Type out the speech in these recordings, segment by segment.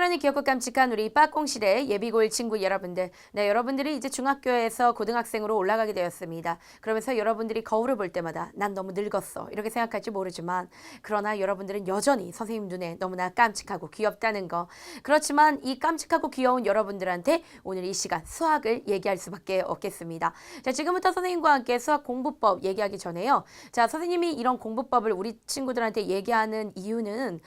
사랑하는 귀엽고 깜찍한 우리 빠꽁시대 예비고일 친구 여러분들. 네, 여러분들이 이제 중학교에서 고등학생으로 올라가게 되었습니다. 그러면서 여러분들이 거울을 볼 때마다 난 너무 늙었어 이렇게 생각할지 모르지만, 그러나 여러분들은 여전히 선생님 눈에 너무나 깜찍하고 귀엽다는 거. 그렇지만 이 깜찍하고 귀여운 여러분들한테 오늘 이 시간 수학을 얘기할 수밖에 없겠습니다. 자, 지금부터 선생님과 함께 수학 공부법 얘기하기 전에요. 자, 선생님이 이런 공부법을 우리 친구들한테 얘기하는 이유는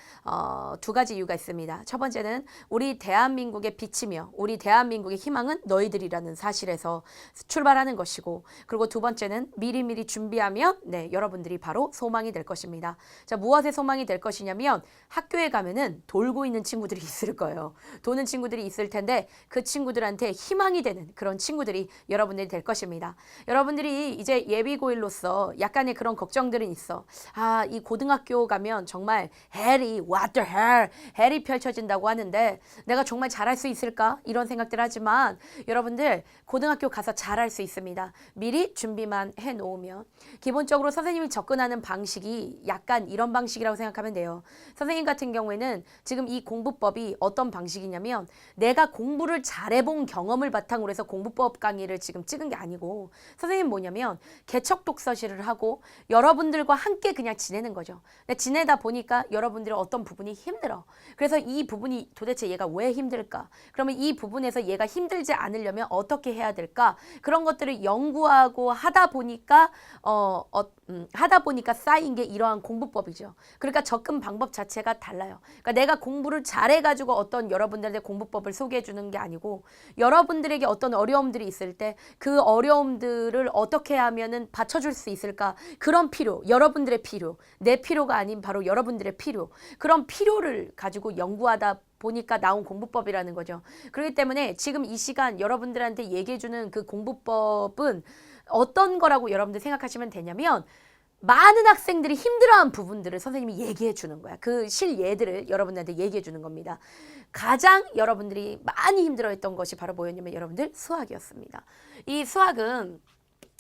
두 가지 이유가 있습니다. 첫 번째는 우리 대한민국의 빛이며 우리 대한민국의 희망은 너희들이라는 사실에서 출발하는 것이고, 그리고 두 번째는 미리미리 준비하면 여러분들이 바로 소망이 될 것입니다. 자, 무엇의 소망이 될 것이냐면 학교에 가면은 돌고 있는 친구들이 있을 거예요. 도는 친구들이 있을 텐데 그 친구들한테 희망이 되는 그런 친구들이 여러분들이 될 것입니다. 여러분들이 이제 예비고일로서 약간의 그런 걱정들은 있어. 아, 이 고등학교 가면 정말 헬이 what the hell 헬이 펼쳐진다고 하는데 내가 정말 잘할 수 있을까? 이런 생각들 하지만 여러분들 고등학교 가서 잘할 수 있습니다. 미리 준비만 해놓으면. 기본적으로 선생님이 접근하는 방식이 약간 이런 방식이라고 생각하면 돼요. 선생님 같은 경우에는 지금 이 공부법이 어떤 방식이냐면 내가 공부를 잘해본 경험을 바탕으로 해서 공부법 강의를 지금 찍은 게 아니고, 선생님 뭐냐면 개척 독서실을 하고 여러분들과 함께 그냥 지내는 거죠. 근데 지내다 보니까 여러분들의 어떤 부분이 힘들어. 그래서 이 부분이 도대체 얘가 왜 힘들까? 그러면 이 부분에서 얘가 힘들지 않으려면 어떻게 해야 될까? 그런 것들을 연구하고 하다 보니까 쌓인 게 이러한 공부법이죠. 그러니까 접근 방법 자체가 달라요. 그러니까 내가 공부를 잘해가지고 어떤 여러분들한테 공부법을 소개해 주는 게 아니고, 여러분들에게 어떤 어려움들이 있을 때 그 어려움들을 어떻게 하면은 받쳐줄 수 있을까? 그런 필요, 여러분들의 필요, 내 필요가 아닌 바로 여러분들의 필요, 그런 필요를 가지고 연구하다 보니까 나온 공부법이라는 거죠. 그렇기 때문에 지금 이 시간 여러분들한테 얘기해주는 그 공부법은 어떤 거라고 여러분들 생각하시면 되냐면, 많은 학생들이 힘들어한 부분들을 선생님이 얘기해 주는 거야. 그 실예들을 여러분들한테 얘기해 주는 겁니다. 가장 여러분들이 많이 힘들어했던 것이 바로 뭐였냐면 여러분들 수학이었습니다. 이 수학은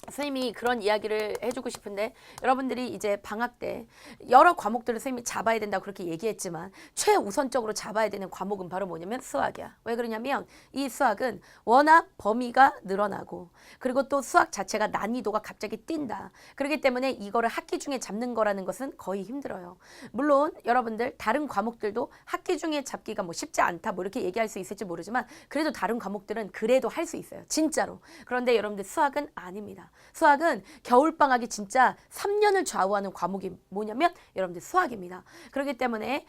선생님이 그런 이야기를 해주고 싶은데, 여러분들이 이제 방학 때 여러 과목들을 선생님이 잡아야 된다고 그렇게 얘기했지만 최우선적으로 잡아야 되는 과목은 바로 뭐냐면 수학이야. 왜 그러냐면 이 수학은 워낙 범위가 늘어나고, 그리고 또 수학 자체가 난이도가 갑자기 뛴다. 그렇기 때문에 이거를 학기 중에 잡는 거라는 것은 거의 힘들어요. 물론 여러분들 다른 과목들도 학기 중에 잡기가 뭐 쉽지 않다 뭐 이렇게 얘기할 수 있을지 모르지만, 그래도 다른 과목들은 그래도 할 수 있어요. 진짜로. 그런데 여러분들 수학은 아닙니다. 수학은 겨울방학이 진짜 3년을 좌우하는 과목이 뭐냐면 여러분들 수학입니다. 그렇기 때문에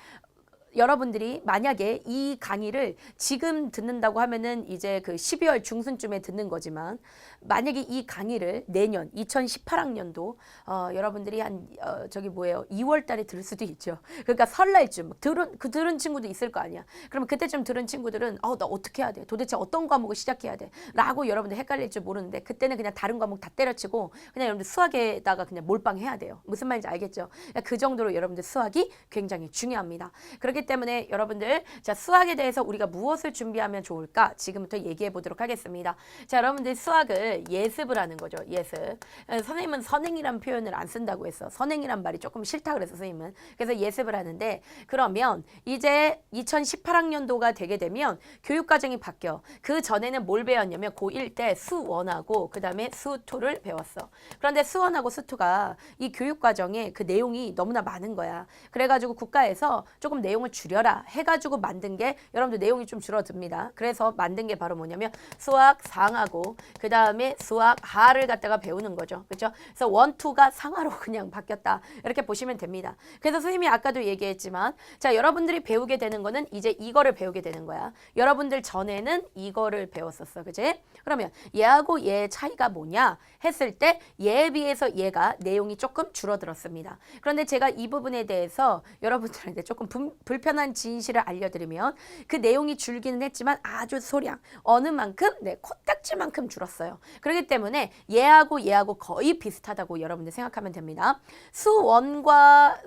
여러분들이 만약에 이 강의를 지금 듣는다고 하면은 이제 그 12월 중순쯤에 듣는 거지만, 만약에 이 강의를 내년 2018학년도 여러분들이 한 2월 달에 들을 수도 있죠. 그러니까 설날쯤 들은 친구도 있을 거 아니야. 그러면 그때쯤 들은 친구들은 나 어떻게 해야 돼? 도대체 어떤 과목을 시작해야 돼? 라고 여러분들 헷갈릴 줄 모르는데, 그때는 그냥 다른 과목 다 때려치고 그냥 여러분들 수학에다가 그냥 몰빵해야 돼요. 무슨 말인지 알겠죠? 그 정도로 여러분들 수학이 굉장히 중요합니다. 그렇기 때문에 여러분들, 자, 수학에 대해서 우리가 무엇을 준비하면 좋을까? 지금부터 얘기해 보도록 하겠습니다. 자, 여러분들 수학을 예습을 하는 거죠. 예습. 선생님은 선행이란 표현을 안 쓴다고 했어. 선행이란 말이 조금 싫다 그래서 선생님은. 그래서 예습을 하는데, 그러면 이제 2018학년도가 되게 되면 교육과정이 바뀌어. 그 전에는 뭘 배웠냐면 고1 때 수1하고 그 다음에 수2를 배웠어. 그런데 수1하고 수2가 이 교육과정에 그 내용이 너무나 많은 거야. 그래가지고 국가에서 조금 내용을 줄여라 해가지고 만든 게, 여러분들 내용이 좀 줄어듭니다. 그래서 만든 게 바로 뭐냐면 수학 상하고 그 다음에 수학 하를 갖다가 배우는 거죠. 그렇죠? 그래서 1, 2가 상하로 그냥 바뀌었다. 이렇게 보시면 됩니다. 그래서 선생님이 아까도 얘기했지만, 자, 여러분들이 배우게 되는 거는 이제 이거를 배우게 되는 거야. 여러분들 전에는 이거를 배웠었어. 그치? 그러면 얘하고 얘의 차이가 뭐냐 했을 때 얘에 비해서 얘가 내용이 조금 줄어들었습니다. 그런데 제가 이 부분에 대해서 여러분들한테 조금 불편한 진실을 알려드리면, 그 내용이 줄기는 했지만 아주 소량, 어느 만큼? 코딱지만큼 줄었어요. 그렇기 때문에 얘하고 거의 비슷하다고 여러분들 생각하면 됩니다. 수1과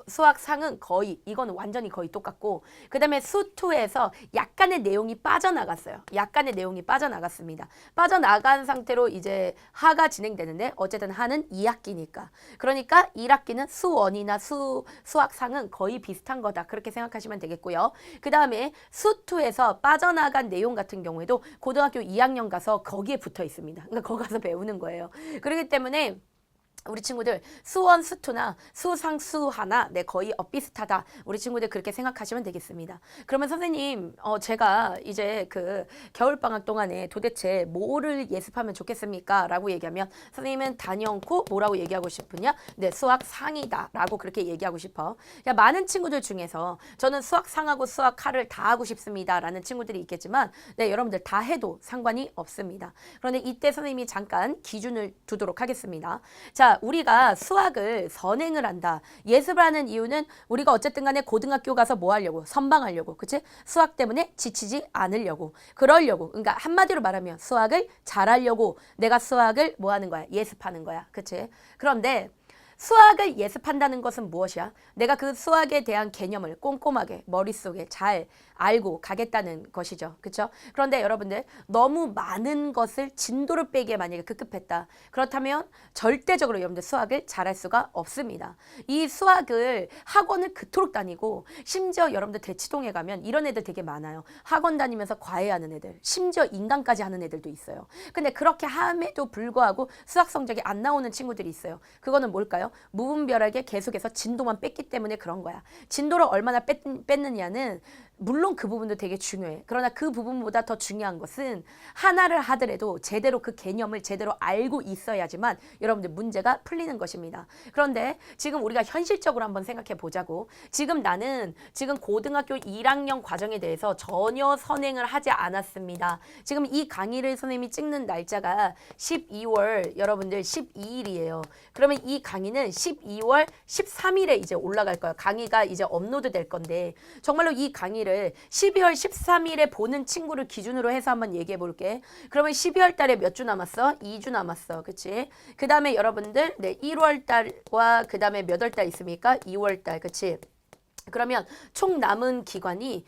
수학상은 거의, 이거는 완전히 거의 똑같고, 그 다음에 수2에서 약간의 내용이 빠져나갔어요. 약간의 내용이 빠져나갔습니다. 빠져나간 상태로 이제 하가 진행되는데, 어쨌든 하는 2학기니까. 그러니까 1학기는 수1이나 수학상은 거의 비슷한 거다. 그렇게 생각하시면 되겠고요. 그 다음에 수2에서 빠져나간 내용 같은 경우에도 고등학교 2학년 가서 거기에 붙어 있습니다. 그러니까 거기 가서 배우는 거예요. 그렇기 때문에 우리 친구들 수원, 수투나 수상, 수하나 네 거의 비슷하다. 우리 친구들 그렇게 생각하시면 되겠습니다. 그러면 선생님 제가 이제 그 겨울방학 동안에 도대체 뭐를 예습하면 좋겠습니까? 라고 얘기하면 선생님은 단연코 뭐라고 얘기하고 싶으냐? 네 수학 상이다 라고 그렇게 얘기하고 싶어. 그러니까 많은 친구들 중에서 저는 수학 상하고 수학 하를 다 하고 싶습니다 라는 친구들이 있겠지만 네 여러분들 다 해도 상관이 없습니다. 그런데 이때 선생님이 잠깐 기준을 두도록 하겠습니다. 자, 우리가 수학을 선행을 한다. 예습을 하는 이유는 우리가 어쨌든 간에 고등학교 가서 뭐 하려고? 선방하려고. 그치? 수학 때문에 지치지 않으려고. 그러려고. 그러니까 한마디로 말하면 수학을 잘하려고 내가 수학을 뭐 하는 거야? 예습하는 거야. 그치? 그런데 수학을 예습한다는 것은 무엇이야? 내가 그 수학에 대한 개념을 꼼꼼하게 머릿속에 잘 알고 가겠다는 것이죠. 그렇죠? 그런데 여러분들 너무 많은 것을 진도를 빼기에 만약에 급급했다. 그렇다면 절대적으로 여러분들 수학을 잘할 수가 없습니다. 이 수학을 학원을 그토록 다니고 심지어 여러분들 대치동에 가면 이런 애들 되게 많아요. 학원 다니면서 과외하는 애들, 심지어 인강까지 하는 애들도 있어요. 근데 그렇게 함에도 불구하고 수학 성적이 안 나오는 친구들이 있어요. 그거는 뭘까요? 무분별하게 계속해서 진도만 뺐기 때문에 그런 거야. 진도를 얼마나 뺐느냐는 물론 그 부분도 되게 중요해. 그러나 그 부분보다 더 중요한 것은 하나를 하더라도 제대로 그 개념을 제대로 알고 있어야지만 여러분들 문제가 풀리는 것입니다. 그런데 지금 우리가 현실적으로 한번 생각해 보자고. 지금 나는 지금 고등학교 1학년 과정에 대해서 전혀 선행을 하지 않았습니다. 지금 이 강의를 선생님이 찍는 날짜가 12월 여러분들 12일이에요. 그러면 이 강의는 12월 13일에 이제 올라갈 거예요. 강의가 이제 업로드 될 건데 정말로 이 강의를 12월 13일에 보는 친구를 기준으로 해서 한번 얘기해 볼게. 그러면 12월 달에 몇 주 남았어? 2주 남았어. 그치? 그 다음에 여러분들 1월 달과 그 다음에 몇 월 달 있습니까? 2월 달. 그치? 그러면 총 남은 기간이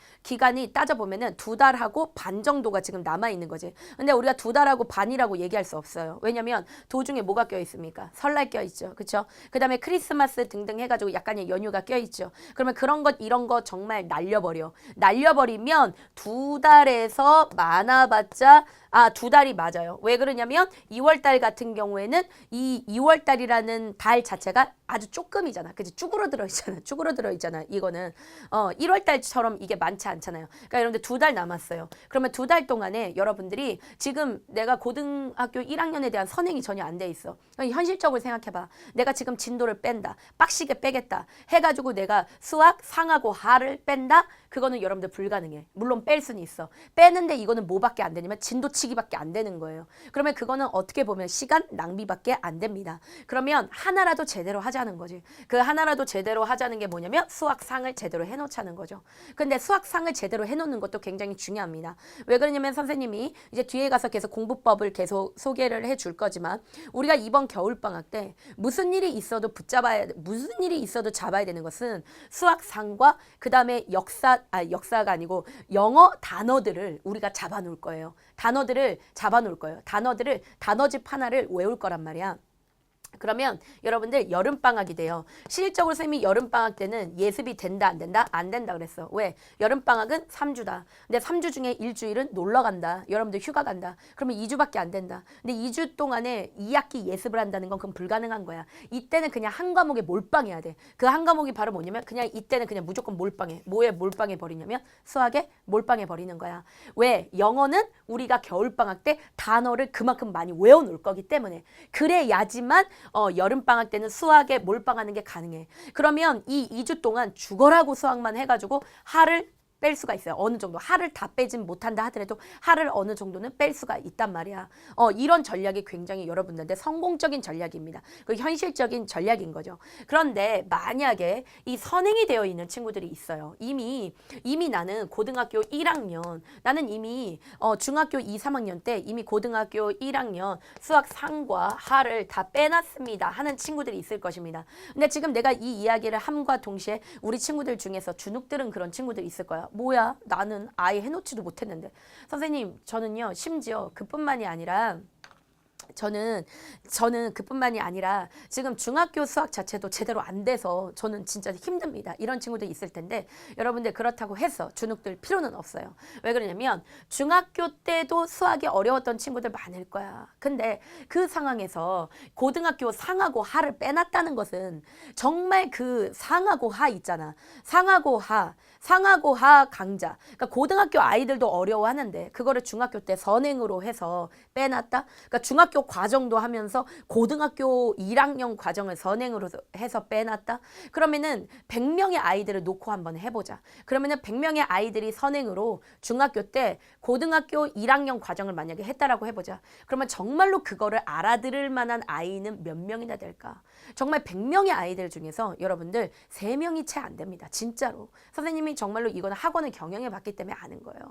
따져보면은 2달하고 반 정도가 지금 남아있는 거지. 근데 우리가 2달하고 반이라고 얘기할 수 없어요. 왜냐면 도중에 뭐가 껴있습니까? 설날 껴있죠. 그쵸? 그 다음에 크리스마스 등등 해가지고 약간의 연휴가 껴있죠. 그러면 그런 것 이런 거 정말 날려버려. 날려버리면 2달에서 많아봤자 2달이 맞아요. 왜 그러냐면 2월달 같은 경우에는 이 2월달이라는 달 자체가 아주 조금이잖아. 그치? 쭈그러들어 있잖아. 이거는 1월달처럼 이게 많지 않잖아요. 그러니까 여러분들 2달 남았어요. 그러면 2달 동안에 여러분들이 지금 내가 고등학교 1학년에 대한 선행이 전혀 안 돼 있어. 현실적으로 생각해봐. 내가 지금 진도를 뺀다. 빡시게 빼겠다. 해가지고 내가 수학 상하고 하를 뺀다. 그거는 여러분들 불가능해. 물론 뺄 수는 있어. 빼는데 이거는 뭐밖에 안 되냐면 진도치기밖에 안 되는 거예요. 그러면 그거는 어떻게 보면 시간 낭비밖에 안 됩니다. 그러면 하나라도 제대로 하자는 거지. 그 하나라도 제대로 하자는 게 뭐냐면 수학상을 제대로 해놓자는 거죠. 근데 수학상을 제대로 해놓는 것도 굉장히 중요합니다. 왜 그러냐면 선생님이 이제 뒤에 가서 계속 공부법을 계속 소개를 해줄 거지만 우리가 이번 겨울방학 때 무슨 일이 있어도 잡아야 되는 것은 수학상과 그 다음에 역사가 아니고 영어 단어들을 우리가 잡아놓을 거예요. 단어들을 단어집 하나를 외울 거란 말이야. 그러면 여러분들 여름방학이 돼요. 실질적으로 선생님이 여름방학 때는 예습이 된다 안 된다? 안 된다 그랬어. 왜? 여름방학은 3주다. 근데 3주 중에 일주일은 놀러 간다. 여러분들 휴가 간다. 그러면 2주밖에 안 된다. 근데 2주 동안에 2학기 예습을 한다는 건 그건 불가능한 거야. 이때는 그냥 한 과목에 몰빵해야 돼. 그 한 과목이 바로 뭐냐면 그냥 이때는 그냥 무조건 몰빵해. 뭐에 몰빵해 버리냐면 수학에 몰빵해 버리는 거야. 왜? 영어는 우리가 겨울방학 때 단어를 그만큼 많이 외워놓을 거기 때문에 그래야지만 여름방학 때는 수학에 몰빵하는 게 가능해. 그러면 이 2주 동안 죽어라고 수학만 해가지고 하를 뺄 수가 있어요. 어느 정도. 하를 다 빼진 못한다 하더라도 하를 어느 정도는 뺄 수가 있단 말이야. 이런 전략이 굉장히 여러분들한테 성공적인 전략입니다. 그 현실적인 전략인 거죠. 그런데 만약에 이 선행이 되어 있는 친구들이 있어요. 이미 나는 고등학교 1학년, 나는 이미 중학교 2, 3학년 때 이미 고등학교 1학년 수학 상과 하를 다 빼놨습니다 하는 친구들이 있을 것입니다. 근데 지금 내가 이 이야기를 함과 동시에 우리 친구들 중에서 주눅들은 그런 친구들이 있을 거야. 뭐야? 나는 아예 해놓지도 못했는데. 선생님, 저는요, 심지어 그뿐만이 아니라 저는 그뿐만이 아니라 지금 중학교 수학 자체도 제대로 안 돼서 저는 진짜 힘듭니다. 이런 친구들 있을 텐데 여러분들 그렇다고 해서 주눅들 필요는 없어요. 왜 그러냐면 중학교 때도 수학이 어려웠던 친구들 많을 거야. 근데 그 상황에서 고등학교 상하고 하를 빼놨다는 것은 정말 그 상하고 하 있잖아. 상하고 하 강자. 그러니까 고등학교 아이들도 어려워하는데 그거를 중학교 때 선행으로 해서 빼놨다. 그러니까 중학교 과정도 하면서 고등학교 1학년 과정을 선행으로 해서 빼놨다. 그러면은 100명의 아이들을 놓고 한번 해보자. 그러면은 100명의 아이들이 선행으로 중학교 때 고등학교 1학년 과정을 만약에 했다라고 해보자. 그러면 정말로 그거를 알아들을 만한 아이는 몇 명이나 될까? 정말 100명의 아이들 중에서 여러분들 3명이 채 안 됩니다. 진짜로. 선생님이 정말로 이거는 학원을 경영해 봤기 때문에 아는 거예요.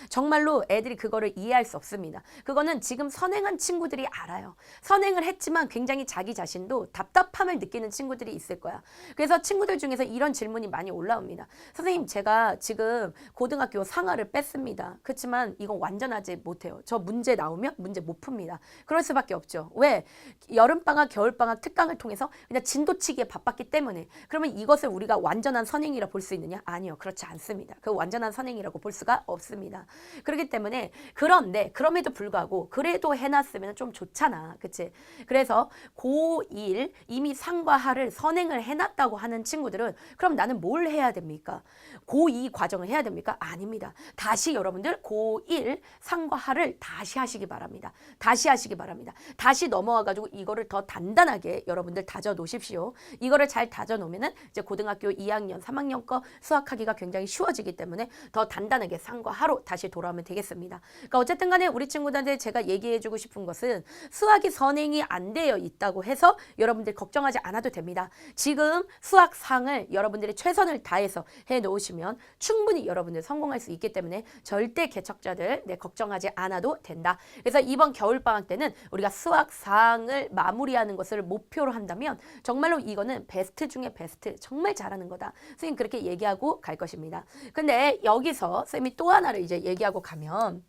정말로 애들이 그거를 이해할 수 없습니다. 그거는 지금 선행한 친구들이 알아요. 선행을 했지만 굉장히 자기 자신도 답답함을 느끼는 친구들이 있을 거야. 그래서 친구들 중에서 이런 질문이 많이 올라옵니다. 선생님, 제가 지금 고등학교 상하를 뺐습니다. 그렇지만 이건 완전하지 못해요. 저 문제 나오면 문제 못 풉니다. 그럴 수밖에 없죠. 왜? 여름방학, 겨울방학, 특강을 통해서 그냥 진도치기에 바빴기 때문에. 그러면 이것을 우리가 완전한 선행이라 볼 수 있느냐? 아니요. 그렇지 않습니다. 그 완전한 선행이라고 볼 수가 없습니다. 그렇기 때문에 그런데 그럼에도 불구하고 그래도 해놨으면 좀 좋잖아. 그치? 그래서 고1 이미 상과 하를 선행을 해놨다고 하는 친구들은 그럼 나는 뭘 해야 됩니까? 고2 과정을 해야 됩니까? 아닙니다. 다시 여러분들 고1 상과 하를 다시 하시기 바랍니다. 다시 하시기 바랍니다. 다시 넘어와가지고 이거를 더 단단하게 여러분들 다져 놓으십시오. 이거를 잘 다져 놓으면은 이제 고등학교 2학년, 3학년 거 수학하기가 굉장히 쉬워지기 때문에 더 단단하게 상과 하로 다시 돌아오면 되겠습니다. 그러니까 어쨌든 간에 우리 친구들한테 제가 얘기해주고 싶은 것은 수학이 선행이 안 되어 있다고 해서 여러분들 걱정하지 않아도 됩니다. 지금 수학상을 여러분들이 최선을 다해서 해놓으시면 충분히 여러분들 성공할 수 있기 때문에 절대 개척자들 걱정하지 않아도 된다. 그래서 이번 겨울방학 때는 우리가 수학상을 마무리하는 것을 목표로 한다면 정말로 이거는 베스트 중에 베스트, 정말 잘하는 거다. 선생님 그렇게 얘기하고 갈 것입니다. 근데 여기서 선생님이 또 하나를 이제 얘기하고 가면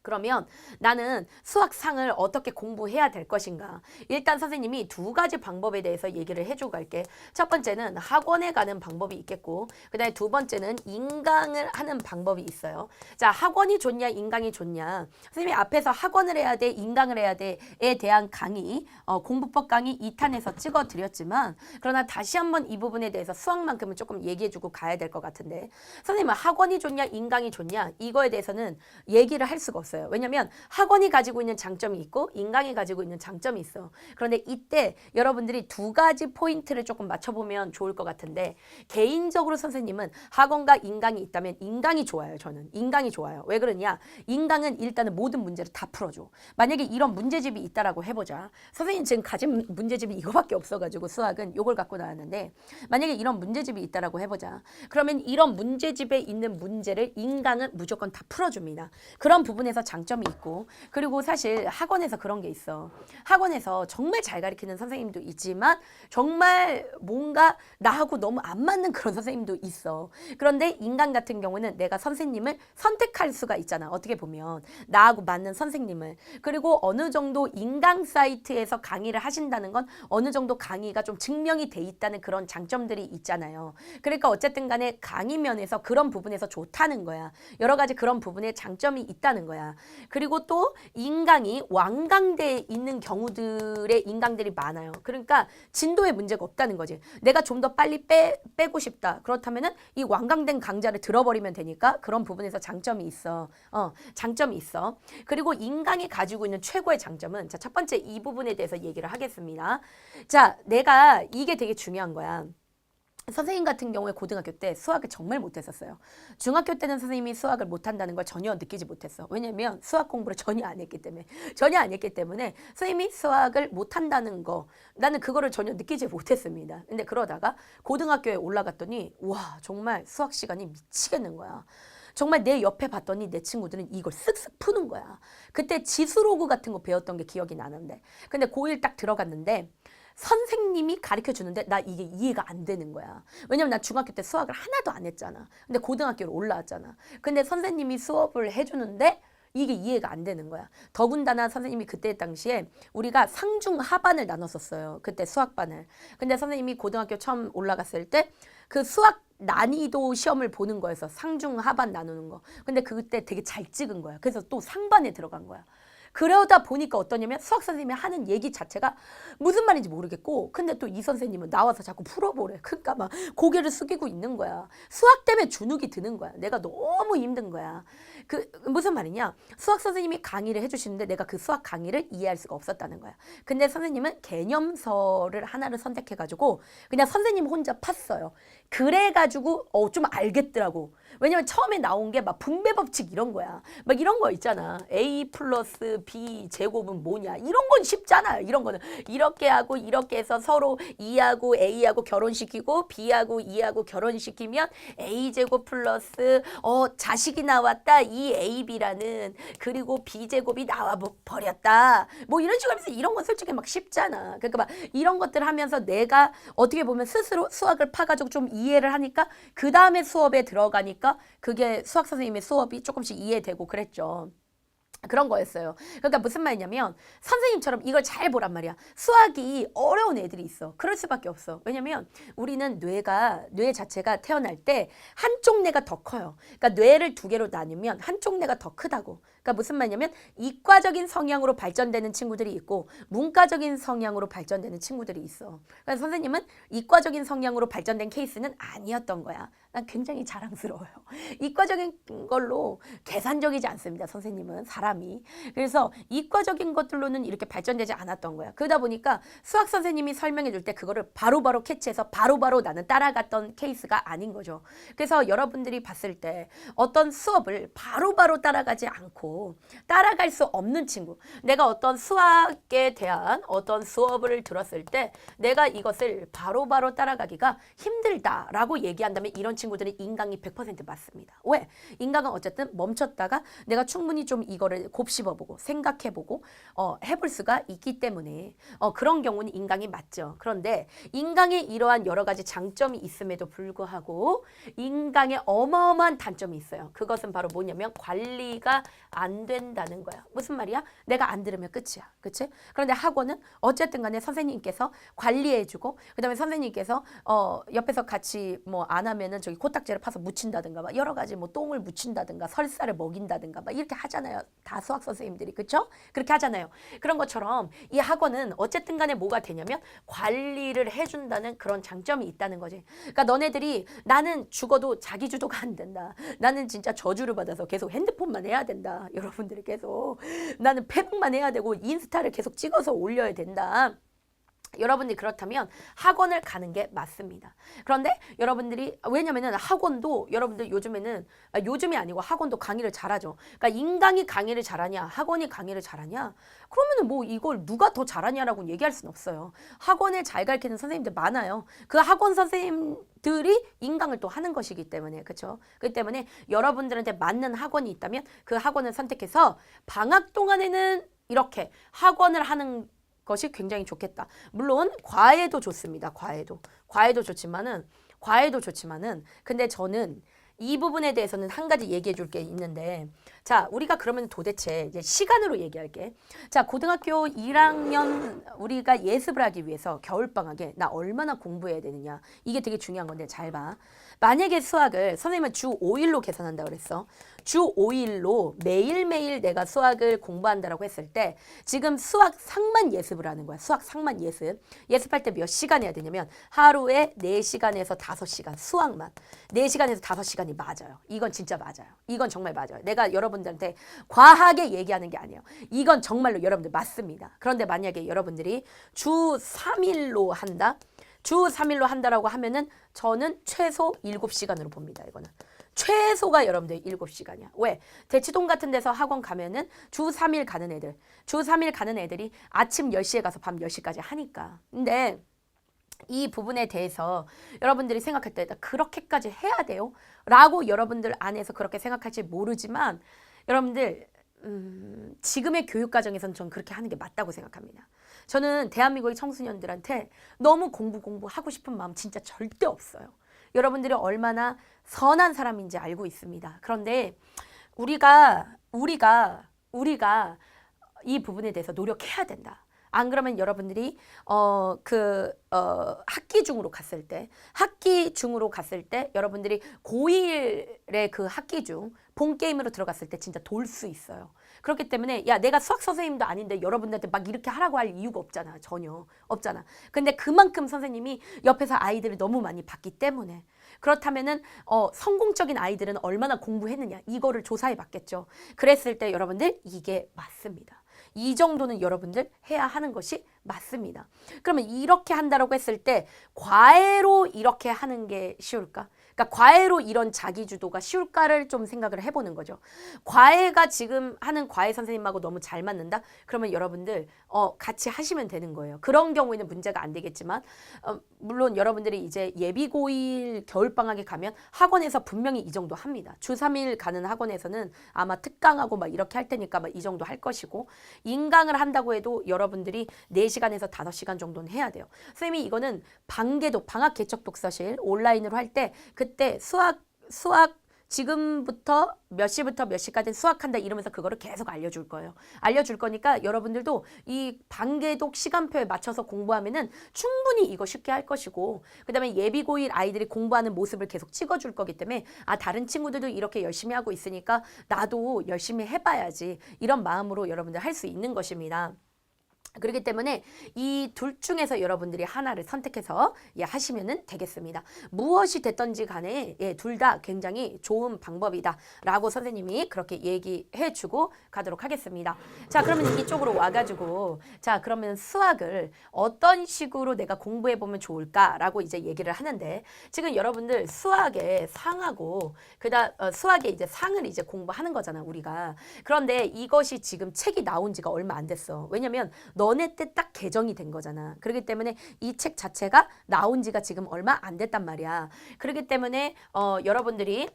그러면 나는 수학상을 어떻게 공부해야 될 것인가? 일단 선생님이 2가지 방법에 대해서 얘기를 해주고 갈게. 첫 번째는 학원에 가는 방법이 있겠고 그 다음에 2번째는 인강을 하는 방법이 있어요. 자, 학원이 좋냐 인강이 좋냐? 선생님이 앞에서 학원을 해야 돼 인강을 해야 돼에 대한 강의 공부법 강의 2탄에서 찍어드렸지만 그러나 다시 한번 이 부분에 대해서 수학만큼은 조금 얘기해주고 가야 될 것 같은데 선생님은 학원이 좋냐 인강이 좋냐? 이거에 대해서는 얘기를 할 수가 없어요. 왜냐면 학원이 가지고 있는 장점이 있고 인강이 가지고 있는 장점이 있어. 그런데 이때 여러분들이 2가지 포인트를 조금 맞춰보면 좋을 것 같은데 개인적으로 선생님은 학원과 인강이 있다면 인강이 좋아요. 저는 인강이 좋아요. 왜 그러냐? 인강은 일단은 모든 문제를 다 풀어줘. 만약에 이런 문제집이 있다라고 해보자. 선생님 지금 가진 문제집이 이거밖에 없어가지고 수학은 요걸 갖고 나왔는데 만약에 이런 문제집이 있다라고 해보자. 그러면 이런 문제집에 있는 문제를 인강은 무조건 다 풀어줍니다. 그런 부분에서 장점이 있고 그리고 사실 학원에서 그런 게 있어. 학원에서 정말 잘 가르치는 선생님도 있지만 정말 뭔가 나하고 너무 안 맞는 그런 선생님도 있어. 그런데 인강 같은 경우는 내가 선생님을 선택할 수가 있잖아. 어떻게 보면 나하고 맞는 선생님을. 그리고 어느 정도 인강 사이트에서 강의를 하신다는 건 어느 정도 강의가 좀 증명이 돼 있다는 그런 장점들이 있잖아요. 그러니까 어쨌든 간에 강의 면에서 그런 부분에서 좋다는 거야. 여러 가지 그런 부분에 장점이 있다는 거야. 그리고 또 인강이 완강대에 있는 경우들의 인강들이 많아요. 그러니까 진도에 문제가 없다는 거지. 내가 좀 더 빨리 빼고 싶다. 그렇다면은 이 완강된 강좌를 들어버리면 되니까 그런 부분에서 장점이 있어. 장점이 있어. 그리고 인강이 가지고 있는 최고의 장점은 자, 첫 번째 이 부분에 대해서 얘기를 하겠습니다. 자, 내가 이게 되게 중요한 거야. 선생님 같은 경우에 고등학교 때 수학을 정말 못했었어요. 중학교 때는 선생님이 수학을 못한다는 걸 전혀 느끼지 못했어. 왜냐면 수학 공부를 전혀 안 했기 때문에 선생님이 수학을 못한다는 거 나는 그거를 전혀 느끼지 못했습니다. 근데 그러다가 고등학교에 올라갔더니 와 정말 수학 시간이 미치겠는 거야. 정말 내 옆에 봤더니 내 친구들은 이걸 쓱쓱 푸는 거야. 그때 지수로그 같은 거 배웠던 게 기억이 나는데 근데 고1 딱 들어갔는데 선생님이 가르쳐 주는데 나 이게 이해가 안 되는 거야. 왜냐면 나 중학교 때 수학을 하나도 안 했잖아. 근데 고등학교로 올라왔잖아. 근데 선생님이 수업을 해주는데 이게 이해가 안 되는 거야. 더군다나 선생님이 그때 당시에 우리가 상중 하반을 나눴었어요. 그때 수학반을. 근데 선생님이 고등학교 처음 올라갔을 때 그 수학 난이도 시험을 보는 거였어. 상중 하반 나누는 거. 근데 그때 되게 잘 찍은 거야. 그래서 또 상반에 들어간 거야. 그러다 보니까 어떠냐면 수학 선생님이 하는 얘기 자체가 무슨 말인지 모르겠고, 근데 또 이 선생님은 나와서 자꾸 풀어보래. 그러니까 막 고개를 숙이고 있는 거야. 수학 때문에 주눅이 드는 거야. 내가 너무 힘든 거야. 그 무슨 말이냐? 수학 선생님이 강의를 해주시는데 내가 그 수학 강의를 이해할 수가 없었다는 거야. 근데 선생님은 개념서를 하나를 선택해가지고 그냥 선생님 혼자 팠어요. 그래가지고 좀 알겠더라고. 왜냐면 처음에 나온 게 막 분배 법칙 이런 거야. 막 이런 거 있잖아. A 플러스 B 제곱은 뭐냐. 이런 건 쉽잖아요. 이런 거는 이렇게 하고 이렇게 해서 서로 E하고 A하고 결혼시키고 B하고 E하고 결혼시키면 A 제곱 플러스 자식이 나왔다. 이 AB라는 그리고 B 제곱이 나와 버렸다. 뭐 이런 식으로 하면서 이런 건 솔직히 막 쉽잖아. 그러니까 막 이런 것들 하면서 내가 어떻게 보면 스스로 수학을 파가지고 좀 이해를 하니까 그 다음에 수업에 들어가니까 그게 수학 선생님의 수업이 조금씩 이해되고 그랬죠. 그런 거였어요. 그러니까 무슨 말이냐면 선생님처럼 이걸 잘 보란 말이야. 수학이 어려운 애들이 있어. 그럴 수밖에 없어. 왜냐면 우리는 뇌 자체가 태어날 때 한쪽 뇌가 더 커요. 그러니까 뇌를 두 개로 나누면 한쪽 뇌가 더 크다고. 그러니까 무슨 말이냐면 이과적인 성향으로 발전되는 친구들이 있고 문과적인 성향으로 발전되는 친구들이 있어. 그러니까 선생님은 이과적인 성향으로 발전된 케이스는 아니었던 거야. 난 굉장히 자랑스러워요. 이과적인 걸로 계산적이지 않습니다. 선생님은 사람이. 그래서 이과적인 것들로는 이렇게 발전되지 않았던 거야. 그러다 보니까 수학 선생님이 설명해 줄 때 그거를 바로바로 캐치해서 바로바로 나는 따라갔던 케이스가 아닌 거죠. 그래서 여러분들이 봤을 때 어떤 수업을 바로바로 따라가지 않고 따라갈 수 없는 친구, 내가 어떤 수학에 대한 어떤 수업을 들었을 때 내가 이것을 바로바로 따라가기가 힘들다라고 얘기한다면 이런 친구들은 인강이 100% 맞습니다. 왜? 인강은 어쨌든 멈췄다가 내가 충분히 좀 이거를 곱씹어보고 생각해보고 해볼 수가 있기 때문에 그런 경우는 인강이 맞죠. 그런데 인강에 이러한 여러 가지 장점이 있음에도 불구하고 인강에 어마어마한 단점이 있어요. 그것은 바로 뭐냐면 관리가 안 된다는 거야. 무슨 말이야? 내가 안 들으면 끝이야. 그치? 그런데 학원은 어쨌든 간에 선생님께서 관리해주고 그 다음에 선생님께서 옆에서 같이 뭐 안 하면은 저기 코딱지를 파서 묻힌다든가 막 여러 가지 뭐 똥을 묻힌다든가 설사를 먹인다든가 막 이렇게 하잖아요. 다 수학 선생님들이. 그쵸? 그렇게 하잖아요. 그런 것처럼 이 학원은 어쨌든 간에 뭐가 되냐면 관리를 해준다는 그런 장점이 있다는 거지. 그러니까 너네들이 나는 죽어도 자기 주도가 안 된다. 나는 진짜 저주를 받아서 계속 핸드폰만 해야 된다. 여러분들이 계속 나는 페북만 해야 되고 인스타를 계속 찍어서 올려야 된다. 여러분들이 그렇다면 학원을 가는 게 맞습니다. 그런데 여러분들이 왜냐면은 학원도 여러분들 요즘에는 요즘이 아니고 학원도 강의를 잘하죠. 그러니까 인강이 강의를 잘하냐 학원이 강의를 잘하냐 그러면은 뭐 이걸 누가 더 잘하냐라고 얘기할 수는 없어요. 학원을 잘 가르치는 선생님들 많아요. 그 학원 선생님들이 인강을 또 하는 것이기 때문에 그렇죠. 그렇기 때문에 여러분들한테 맞는 학원이 있다면 그 학원을 선택해서 방학 동안에는 이렇게 학원을 하는 것이 굉장히 좋겠다. 물론 과외도 좋습니다. 과외도 좋지만은 근데 저는 이 부분에 대해서는 한 가지 얘기해 줄 게 있는데 자 우리가 그러면 도대체 이제 시간으로 얘기할게. 자 고등학교 1학년 우리가 예습을 하기 위해서 겨울방학에 나 얼마나 공부해야 되느냐 이게 되게 중요한 건데 잘 봐. 만약에 수학을 선생님은 주 5일로 계산한다 그랬어. 주 5일로 매일매일 내가 수학을 공부한다라고 했을 때 지금 수학 상만 예습을 하는 거야. 수학 상만 예습. 예습할 때 몇 시간 해야 되냐면 하루에 4시간에서 5시간 수학만. 4시간에서 5시간이 맞아요. 이건 진짜 맞아요. 이건 정말 맞아요. 내가 여러분들한테 과하게 얘기하는 게 아니에요. 이건 정말로 여러분들 맞습니다. 그런데 만약에 여러분들이 주 3일로 한다. 주 3일로 한다라고 하면은 저는 최소 7시간으로 봅니다. 이거는. 최소가 여러분들 7시간이야. 왜? 대치동 같은 데서 학원 가면은 주 3일 가는 애들이 아침 10시에 가서 밤 10시까지 하니까. 근데 이 부분에 대해서 여러분들이 생각할 때 그렇게까지 해야 돼요? 라고 여러분들 안에서 그렇게 생각할지 모르지만 여러분들 지금의 교육과정에서는 저는 그렇게 하는 게 맞다고 생각합니다. 저는 대한민국의 청소년들한테 너무 공부하고 싶은 마음 진짜 절대 없어요. 여러분들이 얼마나 선한 사람인지 알고 있습니다. 그런데 우리가 이 부분에 대해서 노력해야 된다. 안 그러면 여러분들이 학기 중으로 갔을 때 여러분들이 고1의 그 학기 중 본 게임으로 들어갔을 때 진짜 돌 수 있어요. 그렇기 때문에 야 내가 수학 선생님도 아닌데 여러분들한테 막 이렇게 하라고 할 이유가 없잖아. 전혀 없잖아. 근데 그만큼 선생님이 옆에서 아이들을 너무 많이 봤기 때문에 그렇다면은 성공적인 아이들은 얼마나 공부했느냐 이거를 조사해 봤겠죠. 그랬을 때 여러분들 이게 맞습니다. 이 정도는 여러분들 해야 하는 것이 맞습니다. 그러면 이렇게 한다라고 했을 때 과외로 이렇게 하는 게 쉬울까? 그러니까 과외로 이런 자기주도가 쉬울까를 좀 생각을 해보는 거죠. 과외가 지금 하는 과외 선생님하고 너무 잘 맞는다? 그러면 여러분들 같이 하시면 되는 거예요. 그런 경우에는 문제가 안 되겠지만 물론 여러분들이 이제 예비고1 겨울방학에 가면 학원에서 분명히 이 정도 합니다. 주 3일 가는 학원에서는 아마 특강하고 막 이렇게 할 테니까 막 이 정도 할 것이고 인강을 한다고 해도 여러분들이 4시간에서 5시간 정도는 해야 돼요. 선생님이 이거는 방개독, 방학 개척 독서실 온라인으로 할 때 그때 수학 지금부터 몇 시부터 몇 시까지 수학한다 이러면서 그거를 계속 알려줄 거예요. 알려줄 거니까 여러분들도 이 방개독 시간표에 맞춰서 공부하면은 충분히 이거 쉽게 할 것이고 그 다음에 예비고1 아이들이 공부하는 모습을 계속 찍어줄 거기 때문에 다른 친구들도 이렇게 열심히 하고 있으니까 나도 열심히 해봐야지 이런 마음으로 여러분들 할 수 있는 것입니다. 그렇기 때문에 이 둘 중에서 여러분들이 하나를 선택해서 하시면 되겠습니다. 무엇이 됐든지 간에 둘 다 굉장히 좋은 방법이다 라고 선생님이 그렇게 얘기해 주고 가도록 하겠습니다. 자 그러면 이쪽으로 와가지고 자 그러면 수학을 어떤 식으로 내가 공부해 보면 좋을까 라고 이제 얘기를 하는데 지금 여러분들 수학의 상하고 수학의 이제 상을 이제 공부하는 거잖아 우리가. 그런데 이것이 지금 책이 나온 지가 얼마 안 됐어. 왜냐면 너네 때 딱 개정이 된 거잖아. 그렇기 때문에 이 책 자체가 나온 지가 지금 얼마 안 됐단 말이야. 그렇기 때문에 여러분들이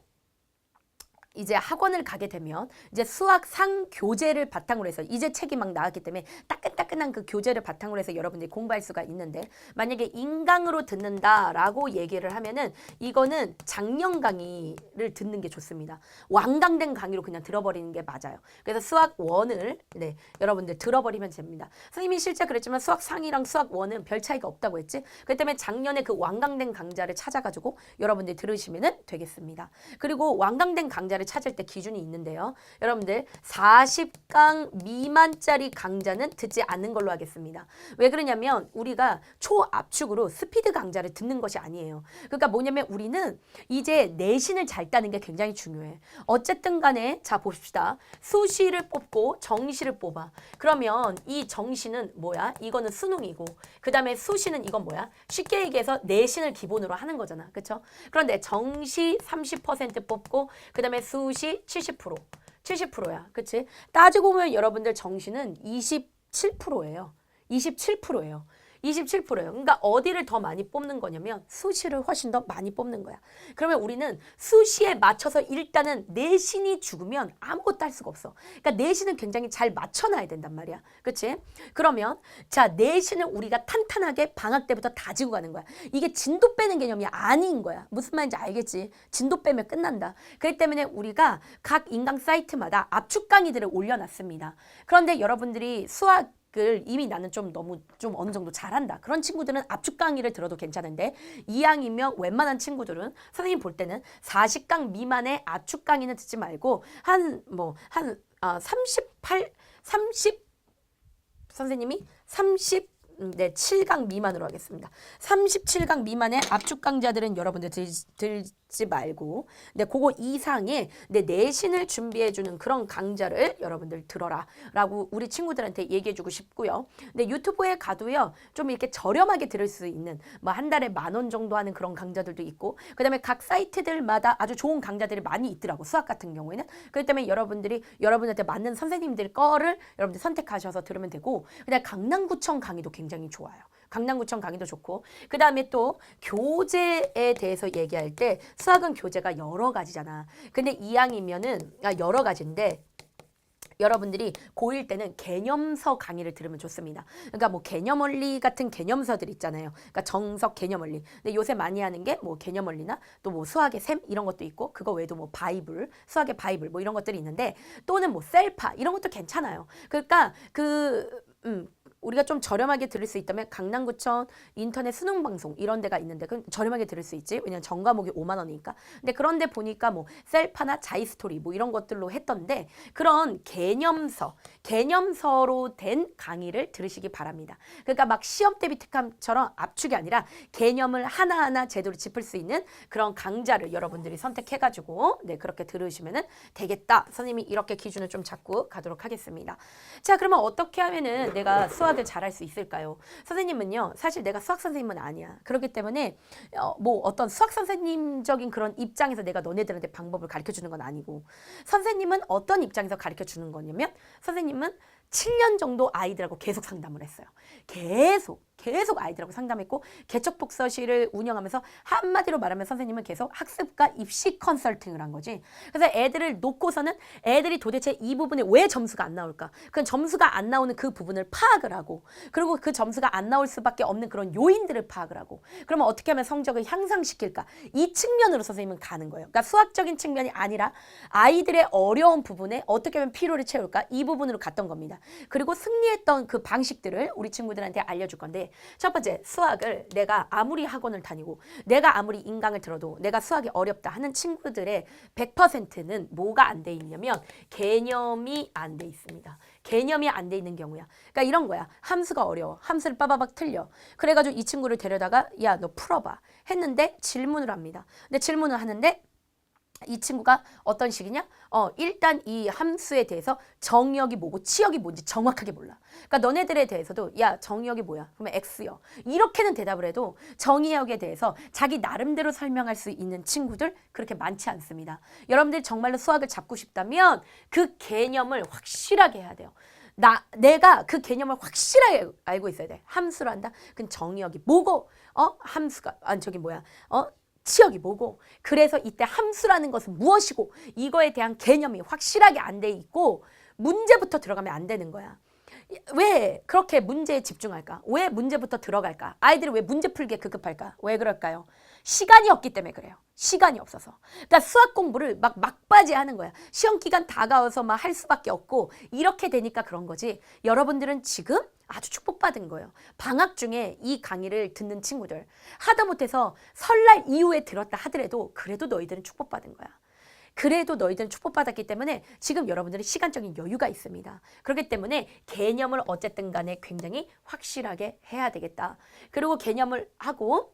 이제 학원을 가게 되면 이제 수학 상 교재를 바탕으로 해서 이제 책이 막 나왔기 때문에 따끈따끈한 그 교재를 바탕으로 해서 여러분들이 공부할 수가 있는데 만약에 인강으로 듣는다라고 얘기를 하면은 이거는 작년 강의를 듣는 게 좋습니다. 완강된 강의로 그냥 들어버리는 게 맞아요. 그래서 수학 1을 여러분들 들어버리면 됩니다. 선생님이 실제 그랬지만 수학 상이랑 수학 1은 별 차이가 없다고 했지. 그렇기 때문에 작년에 그 완강된 강좌를 찾아가지고 여러분들이 들으시면 되겠습니다. 그리고 완강된 강좌를 찾을 때 기준이 있는데요. 여러분들 40강 미만짜리 강좌는 듣지 않는 걸로 하겠습니다. 왜 그러냐면 우리가 초압축으로 스피드 강좌를 듣는 것이 아니에요. 그러니까 뭐냐면 우리는 이제 내신을 잘 따는 게 굉장히 중요해. 어쨌든 간에 자 봅시다. 수시를 뽑고 정시를 뽑아. 그러면 이 정시는 뭐야? 이거는 수능이고 그 다음에 수시는 이건 뭐야? 쉽게 얘기해서 내신을 기본으로 하는 거잖아. 그렇죠? 그런데 정시 30% 뽑고 그 다음에 수시 70%야. 그치? 따지고 보면 여러분들 정시는 27%예요. 27%예요. 27%예요. 그러니까 어디를 더 많이 뽑는 거냐면 수시를 훨씬 더 많이 뽑는 거야. 그러면 우리는 수시에 맞춰서 일단은 내신이 죽으면 아무것도 할 수가 없어. 그러니까 내신은 굉장히 잘 맞춰놔야 된단 말이야. 그치? 그러면 자 내신을 우리가 탄탄하게 방학 때부터 다지고 가는 거야. 이게 진도 빼는 개념이 아닌 거야. 무슨 말인지 알겠지? 진도 빼면 끝난다. 그렇기 때문에 우리가 각 인강 사이트마다 압축 강의들을 올려놨습니다. 그런데 여러분들이 수학 이미 나는 좀 어느 정도 잘한다. 그런 친구들은 압축 강의를 들어도 괜찮은데 이왕이면 웬만한 친구들은 선생님 볼 때는 40강 미만의 압축 강의는 듣지 말고 한 30 선생님이 7강 미만으로 하겠습니다. 37강 미만의 압축 강좌들은 여러분들 들지 말고 그거 이상의 내신을 준비해주는 그런 강좌를 여러분들 들어라 라고 우리 친구들한테 얘기해주고 싶고요. 근데 유튜브에 가도요 좀 이렇게 저렴하게 들을 수 있는 뭐 한 달에 10,000원 정도 하는 그런 강좌들도 있고 그 다음에 각 사이트들마다 아주 좋은 강좌들이 많이 있더라고. 수학 같은 경우에는. 그렇기 때문에 여러분한테 맞는 선생님들 거를 여러분들 선택하셔서 들으면 되고 그다음에 강남구청 강의도 굉장히 좋아요. 강남구청 강의도 좋고 그 다음에 또 교재에 대해서 얘기할 때 수학은 교재가 여러 가지잖아. 근데 이왕이면은 여러 가지인데 여러분들이 고1 때는 개념서 강의를 들으면 좋습니다. 그러니까 뭐 개념원리 같은 개념서들 있잖아요. 그러니까 정석 개념원리. 근데 요새 많이 하는 게 뭐 개념원리나 또 뭐 수학의 셈 이런 것도 있고 그거 외에도 뭐 바이블, 수학의 바이블 뭐 이런 것들이 있는데 또는 뭐 셀파 이런 것도 괜찮아요. 그러니까 우리가 좀 저렴하게 들을 수 있다면 강남구청 인터넷 수능 방송 이런 데가 있는데 그럼 저렴하게 들을 수 있지. 왜냐면 전과목이 5만 원이니까. 근데 그런데 보니까 뭐 셀파나 자이스토리 뭐 이런 것들로 했던데 그런 개념서로 된 강의를 들으시기 바랍니다. 그러니까 막 시험 대비 특강처럼 압축이 아니라 개념을 하나하나 제대로 짚을 수 있는 그런 강좌를 여러분들이 선택해가지고 네 그렇게 들으시면 되겠다. 선생님이 이렇게 기준을 좀 잡고 가도록 하겠습니다. 자, 그러면 어떻게 하면은 내가 수학을 잘할 수 있을까요? 선생님은요, 사실 내가 수학 선생님은 아니야. 그렇기 때문에 뭐 어떤 수학 선생님적인 그런 입장에서 내가 너네들한테 방법을 가르쳐 주는 건 아니고, 선생님은 어떤 입장에서 가르쳐 주는 거냐면, 선생님은 7년 정도 아이들하고 계속 상담을 했어요. 계속 아이들하고 상담했고 개척 독서실을 운영하면서 한마디로 말하면 선생님은 계속 학습과 입시 컨설팅을 한 거지. 그래서 애들을 놓고서는 애들이 도대체 이 부분에 왜 점수가 안 나올까? 그 점수가 안 나오는 그 부분을 파악을 하고 그리고 그 점수가 안 나올 수밖에 없는 그런 요인들을 파악을 하고 그러면 어떻게 하면 성적을 향상시킬까? 이 측면으로 선생님은 가는 거예요. 그러니까 수학적인 측면이 아니라 아이들의 어려운 부분에 어떻게 하면 피로를 채울까? 이 부분으로 갔던 겁니다. 그리고 승리했던 그 방식들을 우리 친구들한테 알려줄 건데 첫 번째, 수학을 내가 아무리 학원을 다니고 내가 아무리 인강을 들어도 내가 수학이 어렵다 하는 친구들의 100%는 뭐가 안 돼 있냐면 개념이 안 돼 있습니다. 개념이 안 돼 있는 경우야. 그러니까 이런 거야. 함수가 어려워. 함수를 빠바박 틀려. 그래가지고 이 친구를 데려다가 야, 너 풀어봐. 했는데 질문을 합니다. 근데 질문을 하는데 이 친구가 어떤 식이냐? 일단 이 함수에 대해서 정의역이 뭐고 치역이 뭔지 정확하게 몰라. 그러니까 너네들에 대해서도 야, 정의역이 뭐야? 그러면 X요. 이렇게는 대답을 해도 정의역에 대해서 자기 나름대로 설명할 수 있는 친구들 그렇게 많지 않습니다. 여러분들이 정말로 수학을 잡고 싶다면 그 개념을 확실하게 해야 돼요. 내가 그 개념을 확실하게 알고 있어야 돼. 함수를 한다? 그럼 정의역이 뭐고? 함수가 치역이 뭐고 그래서 이때 함수라는 것은 무엇이고 이거에 대한 개념이 확실하게 안 돼 있고 문제부터 들어가면 안 되는 거야. 왜 그렇게 문제에 집중할까? 왜 문제부터 들어갈까? 아이들이 왜 문제 풀기에 급급할까? 왜 그럴까요? 시간이 없기 때문에 그래요. 시간이 없어서. 그러니까 수학 공부를 막바지 하는 거야. 시험 기간 다가와서 막 할 수밖에 없고 이렇게 되니까 그런 거지. 여러분들은 지금 아주 축복받은 거예요. 방학 중에 이 강의를 듣는 친구들 하다못해서 설날 이후에 들었다 하더라도 그래도 너희들은 축복받은 거야. 그래도 너희들은 축복받았기 때문에 지금 여러분들은 시간적인 여유가 있습니다. 그렇기 때문에 개념을 어쨌든 간에 굉장히 확실하게 해야 되겠다. 그리고 개념을 하고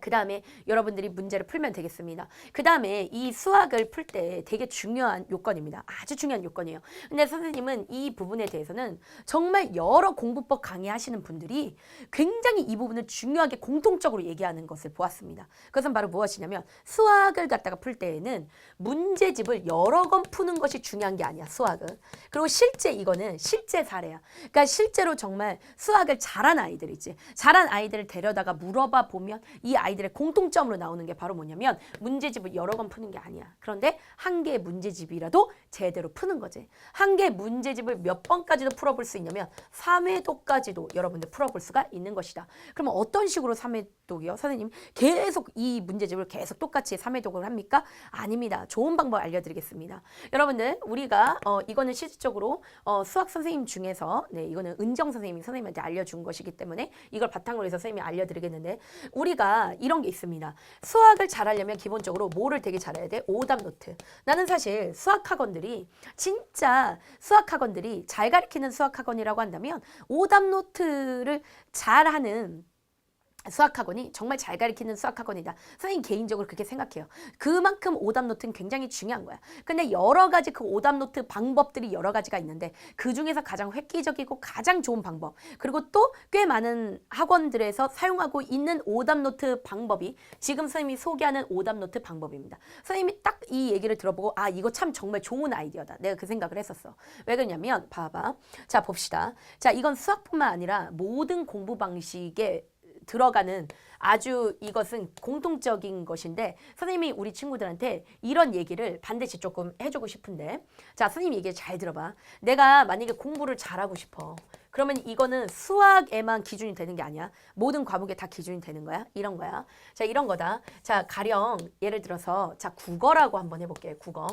그 다음에 여러분들이 문제를 풀면 되겠습니다. 그 다음에 이 수학을 풀 때 되게 중요한 요건입니다. 아주 중요한 요건이에요. 근데 선생님은 이 부분에 대해서는 정말 여러 공부법 강의하시는 분들이 굉장히 이 부분을 중요하게 공통적으로 얘기하는 것을 보았습니다. 그것은 바로 무엇이냐면 수학을 갖다가 풀 때에는 문제집을 여러 번 푸는 것이 중요한 게 아니야, 수학은. 그리고 실제 이거는 실제 사례야. 그러니까 실제로 정말 수학을 잘한 아이들이지. 잘한 아이들을 데려다가 물어봐 보면 이 아이들의 공통점으로 나오는 게 바로 뭐냐면 문제집을 여러 번 푸는 게 아니야. 그런데 한 개의 문제집이라도 제대로 푸는 거지. 한 개의 문제집을 몇 번까지도 풀어볼 수 있냐면 3회독까지도 여러분들 풀어볼 수가 있는 것이다. 그러면 어떤 식으로 3회독이요? 선생님 계속 이 문제집을 계속 똑같이 3회독을 합니까? 아닙니다. 좋은 방법 알려드리겠습니다. 여러분들 우리가 이거는 실질적으로 수학 선생님 중에서 이거는 은정 선생님이 선생님한테 알려준 것이기 때문에 이걸 바탕으로 해서 선생님이 알려드리겠는데 우리가 이런 게 있습니다. 수학을 잘하려면 기본적으로 뭐를 되게 잘해야 돼? 오답 노트. 나는 사실 수학학원들이 진짜 수학학원들이 잘 가르치는 수학학원이라고 한다면 오답 노트를 잘하는 수학학원이 정말 잘 가르치는 수학학원이다. 선생님 개인적으로 그렇게 생각해요. 그만큼 오답노트는 굉장히 중요한 거야. 근데 여러 가지 그 오답노트 방법들이 여러 가지가 있는데 그 중에서 가장 획기적이고 가장 좋은 방법 그리고 또 꽤 많은 학원들에서 사용하고 있는 오답노트 방법이 지금 선생님이 소개하는 오답노트 방법입니다. 선생님이 딱 이 얘기를 들어보고 아 이거 참 정말 좋은 아이디어다. 내가 그 생각을 했었어. 왜 그러냐면 봐봐. 자 봅시다. 자 이건 수학뿐만 아니라 모든 공부 방식의 들어가는 아주 이것은 공통적인 것인데 선생님이 우리 친구들한테 이런 얘기를 반드시 조금 해주고 싶은데 자 선생님 얘기 잘 들어봐. 내가 만약에 공부를 잘하고 싶어. 그러면 이거는 수학에만 기준이 되는 게 아니야. 모든 과목에 다 기준이 되는 거야. 이런 거야. 자 이런 거다. 자 가령 예를 들어서 자 국어라고 한번 해볼게. 국어.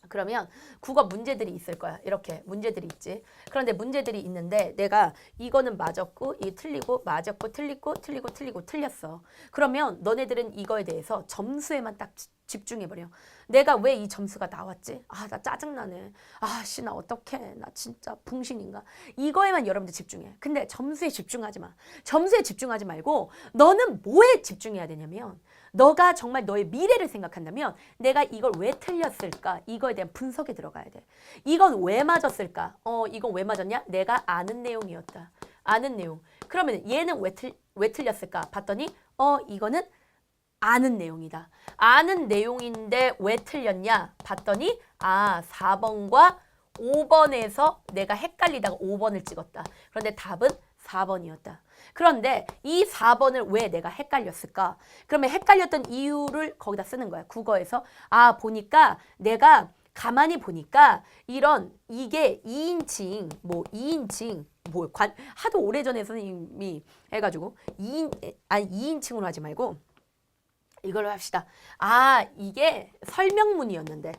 그러면 국어 문제들이 있을 거야. 이렇게 문제들이 있지. 그런데 문제들이 있는데 내가 이거는 맞았고 이 틀리고 맞았고 틀리고 틀렸어. 그러면 너네들은 이거에 대해서 점수에만 딱 집중해버려. 내가 왜 이 점수가 나왔지? 아, 나 짜증나네. 아, 씨, 나 어떡해. 나 진짜 붕신인가? 이거에만 여러분들 집중해. 근데 점수에 집중하지 마. 점수에 집중하지 말고 너는 뭐에 집중해야 되냐면 너가 정말 너의 미래를 생각한다면 내가 이걸 왜 틀렸을까? 이거에 대한 분석에 들어가야 돼. 이건 왜 맞았을까? 이건 왜 맞았냐? 내가 아는 내용이었다. 아는 내용. 그러면 얘는 왜 틀렸을까? 봤더니 이거는 아는 내용이다. 아는 내용인데 왜 틀렸냐? 봤더니 4번과 5번에서 내가 헷갈리다가 5번을 찍었다. 그런데 답은 4번이었다. 그런데 이 4번을 왜 내가 헷갈렸을까? 그러면 헷갈렸던 이유를 거기다 쓰는 거야. 국어에서. 보니까 내가 가만히 보니까 이게 2인칭, 하도 오래전에 선생님이 해가지고 2인칭으로 하지 말고 이걸로 합시다. 이게 설명문이었는데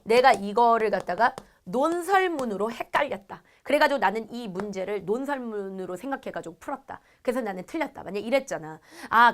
내가 이거를 갖다가 논설문으로 헷갈렸다. 그래가지고 나는 이 문제를 논설문으로 생각해가지고 풀었다. 그래서 나는 틀렸다. 만약 이랬잖아.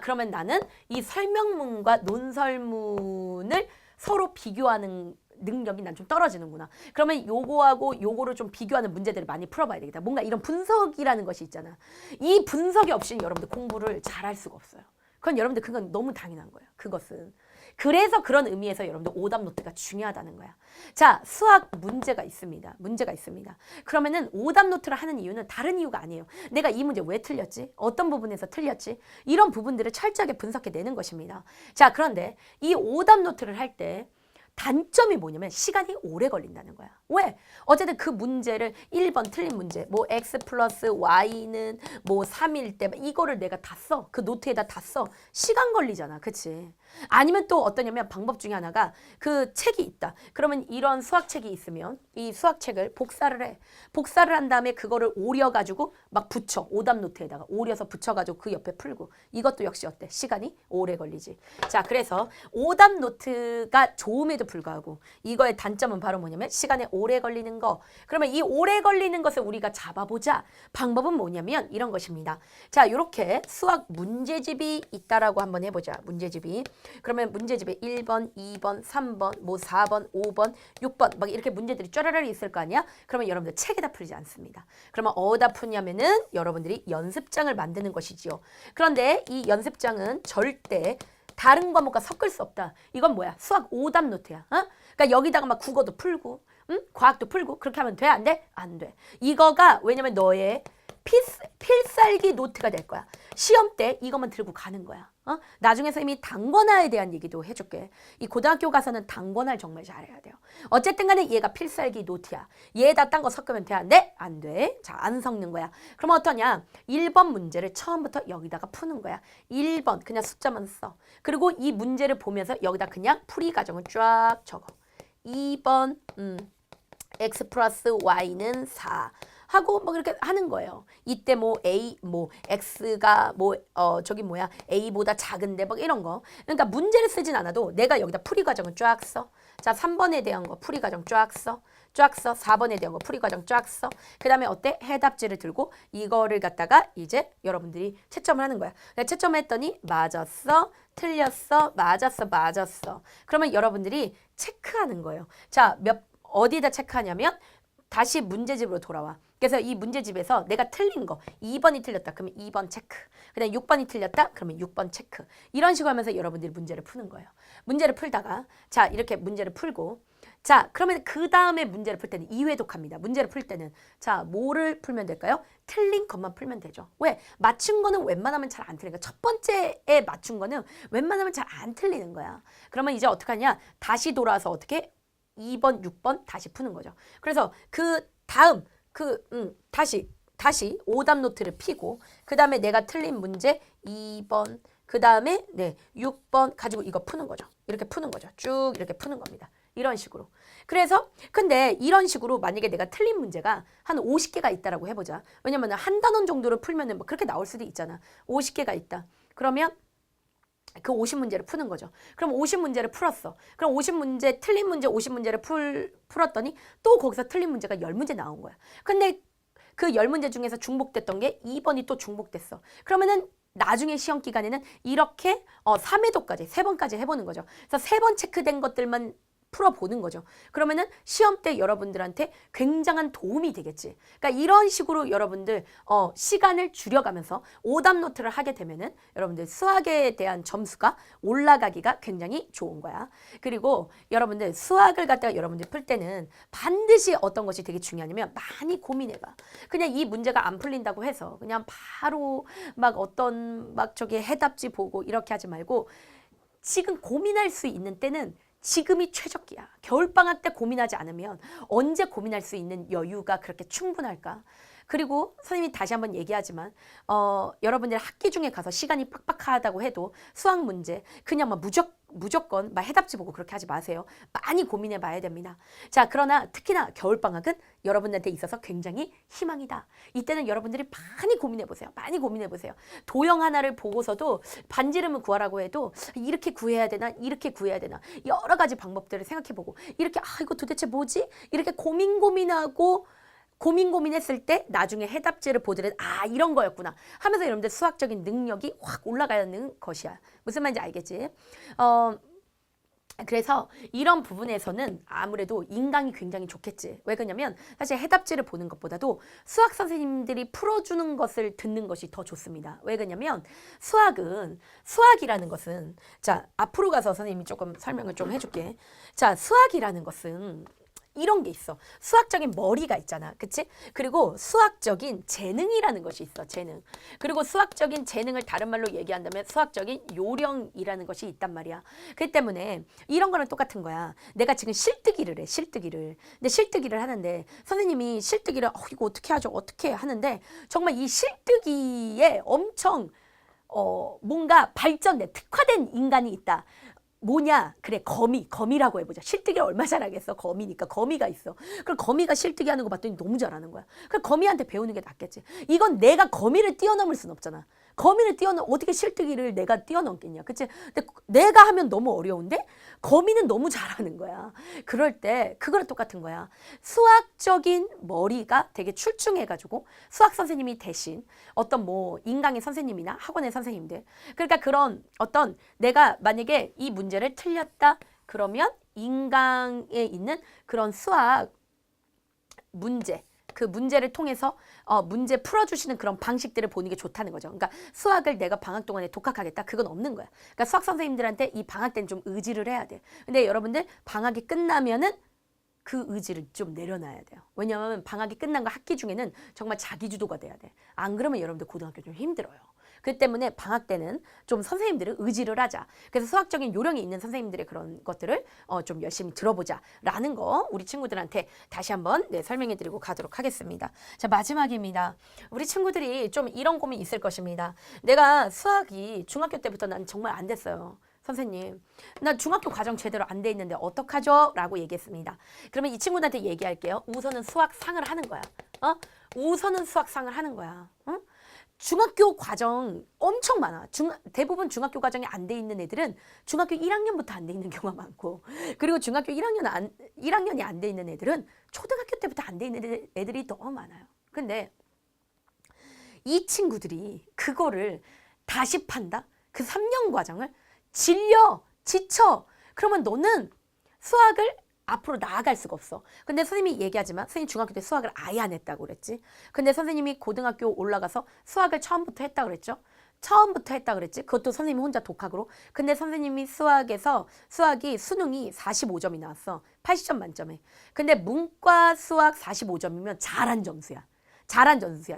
그러면 나는 이 설명문과 논설문을 서로 비교하는 능력이 난 좀 떨어지는구나. 그러면 요거하고 요거를 좀 비교하는 문제들을 많이 풀어봐야 되겠다. 뭔가 이런 분석이라는 것이 있잖아. 이 분석이 없이는 여러분들 공부를 잘할 수가 없어요. 그건 너무 당연한 거예요. 그것은. 그래서 그런 의미에서 여러분들 오답 노트가 중요하다는 거야. 자, 수학 문제가 있습니다. 그러면은 오답 노트를 하는 이유는 다른 이유가 아니에요. 내가 이 문제 왜 틀렸지? 어떤 부분에서 틀렸지? 이런 부분들을 철저하게 분석해내는 것입니다. 자, 그런데 이 오답 노트를 할 때 단점이 뭐냐면 시간이 오래 걸린다는 거야. 왜? 어쨌든 그 문제를 1번 틀린 문제, 뭐 x 플러스 y는 뭐 3일 때 이거를 내가 다 써. 그 노트에다 다 써. 시간 걸리잖아. 그치? 아니면 또 어떠냐면 방법 중에 하나가 그 책이 있다. 그러면 이런 수학책이 있으면 이 수학책을 복사를 해. 복사를 한 다음에 그거를 오려가지고 막 붙여. 오답 노트에다가 오려서 붙여가지고 그 옆에 풀고. 이것도 역시 어때? 시간이 오래 걸리지. 자, 그래서 오답 노트가 좋음에도 불구하고 이거의 단점은 바로 뭐냐면 시간에 오래 걸리는 거. 그러면 이 오래 걸리는 것을 우리가 잡아보자. 방법은 뭐냐면 이런 것입니다. 자, 이렇게 수학 문제집이 있다라고 한번 해보자. 문제집이. 그러면 문제집에 1번, 2번, 3번, 뭐 4번, 5번, 6번 막 이렇게 문제들이 쫘라라리 있을 거 아니야? 그러면 여러분들 책에다 풀지 않습니다. 그러면 어디다 푸냐면은 여러분들이 연습장을 만드는 것이지요. 그런데 이 연습장은 절대 다른 과목과 섞을 수 없다. 이건 뭐야? 수학 오답 노트야. 그러니까 여기다가 막 국어도 풀고, 과학도 풀고 그렇게 하면 돼? 안 돼? 안 돼. 이거가 왜냐면 너의 필살기 노트가 될 거야. 시험 때 이것만 들고 가는 거야. 나중에 선생님이 단권화에 대한 얘기도 해줄게. 이 고등학교 가서는 단권화를 정말 잘해야 돼요. 어쨌든 간에 얘가 필살기 노트야. 얘에다 딴 거 섞으면 돼? 안 돼? 안 돼. 자, 안 섞는 거야. 그럼 어떠냐? 1번 문제를 처음부터 여기다가 푸는 거야. 1번 그냥 숫자만 써. 그리고 이 문제를 보면서 여기다 그냥 풀이 과정을 쫙 적어. 2번 x 플러스 y는 4 하고 뭐 그렇게 하는 거예요. 이때 뭐 a 뭐 x가 뭐 a보다 작은데 뭐 이런 거. 그러니까 문제를 쓰진 않아도 내가 여기다 풀이 과정을 쫙 써. 자, 3번에 대한 거 풀이 과정 쫙 써. 4번에 대한 거 풀이 과정 쫙 써. 그다음에 어때? 해답지를 들고 이거를 갖다가 이제 여러분들이 채점을 하는 거야. 채점을 했더니 맞았어. 틀렸어. 맞았어. 그러면 여러분들이 체크하는 거예요. 자, 어디다 체크하냐면 다시 문제집으로 돌아와. 그래서 이 문제집에서 내가 틀린 거 2번이 틀렸다. 그러면 2번 체크. 그다음 6번이 틀렸다. 그러면 6번 체크. 이런 식으로 하면서 여러분들이 문제를 푸는 거예요. 문제를 풀다가 자, 이렇게 문제를 풀고 자, 그러면 그 다음에 문제를 풀 때는 이회독합니다. 문제를 풀 때는 자, 뭐를 풀면 될까요? 틀린 것만 풀면 되죠. 왜? 맞춘 거는 웬만하면 잘 안 틀리는 거야. 첫 번째에 맞춘 거는 웬만하면 잘 안 틀리는 거야. 그러면 이제 어떻게 하냐? 다시 돌아와서 어떻게? 2번, 6번 다시 푸는 거죠. 그래서 그 다음 다시 오답 노트를 펴고 그 다음에 내가 틀린 문제 2번 그 다음에 6번 가지고 이거 푸는 거죠. 이렇게 푸는 거죠. 쭉 이렇게 푸는 겁니다. 이런 식으로. 그래서 근데 이런 식으로 만약에 내가 틀린 문제가 한 50개가 있다라고 해보자. 왜냐면 한 단원 정도를 풀면은 뭐 그렇게 나올 수도 있잖아. 50개가 있다. 그러면 그 50문제를 푸는 거죠. 그럼 50문제를 풀었어. 그럼 50문제 틀린 문제 50문제를 풀었더니 또 거기서 틀린 문제가 10문제 나온 거야. 근데 그 10문제 중에서 중복됐던 게 2번이 또 중복됐어. 그러면은 나중에 시험 기간에는 이렇게 3회도까지 3번까지 해보는 거죠. 그래서 3번 체크된 것들만 풀어보는 거죠. 그러면은 시험 때 여러분들한테 굉장한 도움이 되겠지. 그러니까 이런 식으로 여러분들 시간을 줄여가면서 오답 노트를 하게 되면은 여러분들 수학에 대한 점수가 올라가기가 굉장히 좋은 거야. 그리고 여러분들 수학을 갖다가 여러분들 풀 때는 반드시 어떤 것이 되게 중요하냐면 많이 고민해봐. 그냥 이 문제가 안 풀린다고 해서 그냥 바로 막 어떤 막 저기 해답지 보고 이렇게 하지 말고 지금 고민할 수 있는 때는 지금이 최적기야. 겨울방학 때 고민하지 않으면 언제 고민할 수 있는 여유가 그렇게 충분할까? 그리고 선생님이 다시 한번 얘기하지만 여러분들 학기 중에 가서 시간이 빡빡하다고 해도 수학 문제 그냥 막 무조건 막 해답지 보고 그렇게 하지 마세요. 많이 고민해 봐야 됩니다. 자, 그러나 특히나 겨울방학은 여러분들한테 있어서 굉장히 희망이다. 이때는 여러분들이 많이 고민해 보세요. 많이 고민해 보세요. 도형 하나를 보고서도 반지름을 구하라고 해도 이렇게 구해야 되나 이렇게 구해야 되나 여러 가지 방법들을 생각해 보고 이렇게 이거 도대체 뭐지? 이렇게 고민하고 고민했을 때 나중에 해답지를 보더라도 이런 거였구나 하면서 여러분들 수학적인 능력이 확 올라가는 것이야. 무슨 말인지 알겠지? 그래서 이런 부분에서는 아무래도 인강이 굉장히 좋겠지. 왜 그러냐면 사실 해답지를 보는 것보다도 수학 선생님들이 풀어주는 것을 듣는 것이 더 좋습니다. 왜 그러냐면 수학이라는 것은 자 앞으로 가서 선생님이 조금 설명을 좀 해줄게. 자 수학이라는 것은 이런 게 있어. 수학적인 머리가 있잖아. 그치? 그리고 수학적인 재능이라는 것이 있어. 재능. 그리고 수학적인 재능을 다른 말로 얘기한다면 수학적인 요령이라는 것이 있단 말이야. 그렇기 때문에 이런 거랑 똑같은 거야. 내가 지금 실뜨기를 해. 실뜨기를. 근데 실뜨기를 하는데 선생님이 실뜨기를 이거 어떻게 하죠? 어떻게 하는데 정말 이 실뜨기에 엄청 뭔가 발전된 특화된 인간이 있다. 뭐냐? 그래 거미라고 해보자. 실뜨기를 얼마 잘하겠어. 거미니까 거미가 있어. 그럼 거미가 실뜨기 하는 거 봤더니 너무 잘하는 거야. 그럼 거미한테 배우는 게 낫겠지. 이건 내가 거미를 뛰어넘을 순 없잖아. 거미를 어떻게 실뜨기를 내가 뛰어넘겠냐. 그치? 근데 내가 하면 너무 어려운데 거미는 너무 잘하는 거야. 그럴 때 그거랑 똑같은 거야. 수학적인 머리가 되게 출중해가지고 수학 선생님이 대신 어떤 인강의 선생님이나 학원의 선생님들 그러니까 그런 어떤 내가 만약에 이 문제를 틀렸다 그러면 인강에 있는 그런 수학 문제 그 문제를 통해서 문제 풀어주시는 그런 방식들을 보는 게 좋다는 거죠. 그러니까 수학을 내가 방학 동안에 독학하겠다 그건 없는 거야. 그러니까 수학 선생님들한테 이 방학 때는 좀 의지를 해야 돼. 근데 여러분들 방학이 끝나면은 그 의지를 좀 내려놔야 돼요. 왜냐하면 방학이 끝난 거 학기 중에는 정말 자기주도가 돼야 돼. 안 그러면 여러분들 고등학교 좀 힘들어요. 그렇기 때문에 방학 때는 좀 선생님들을 의지를 하자. 그래서 수학적인 요령이 있는 선생님들의 그런 것들을 좀 열심히 들어보자라는 거 우리 친구들한테 다시 한번 설명해드리고 가도록 하겠습니다. 자 마지막입니다. 우리 친구들이 좀 이런 고민 있을 것입니다. 내가 수학이 중학교 때부터 난 정말 안 됐어요. 선생님, 나 중학교 과정 제대로 안 돼 있는데 어떡하죠? 라고 얘기했습니다. 그러면 이 친구들한테 얘기할게요. 우선은 수학상을 하는 거야. 우선은 수학상을 하는 거야. 중학교 과정 엄청 많아. 대부분 중학교 과정이 안 돼 있는 애들은 중학교 1학년부터 안 돼 있는 경우가 많고 그리고 중학교 1학년이 안 돼 있는 애들은 초등학교 때부터 안 돼 있는 애들이 너무 많아요. 근데 이 친구들이 그거를 다시 판다? 그 3년 과정을 지쳐. 그러면 너는 수학을 앞으로 나아갈 수가 없어. 근데 선생님이 얘기하지만 선생님 중학교 때 수학을 아예 안 했다고 그랬지. 근데 선생님이 고등학교 올라가서 수학을 처음부터 했다고 그랬죠. 처음부터 했다 그랬지. 그것도 선생님이 혼자 독학으로. 근데 선생님이 수학이 수능이 45점이 나왔어. 80점 만점에. 근데 문과 수학 45점이면 잘한 점수야.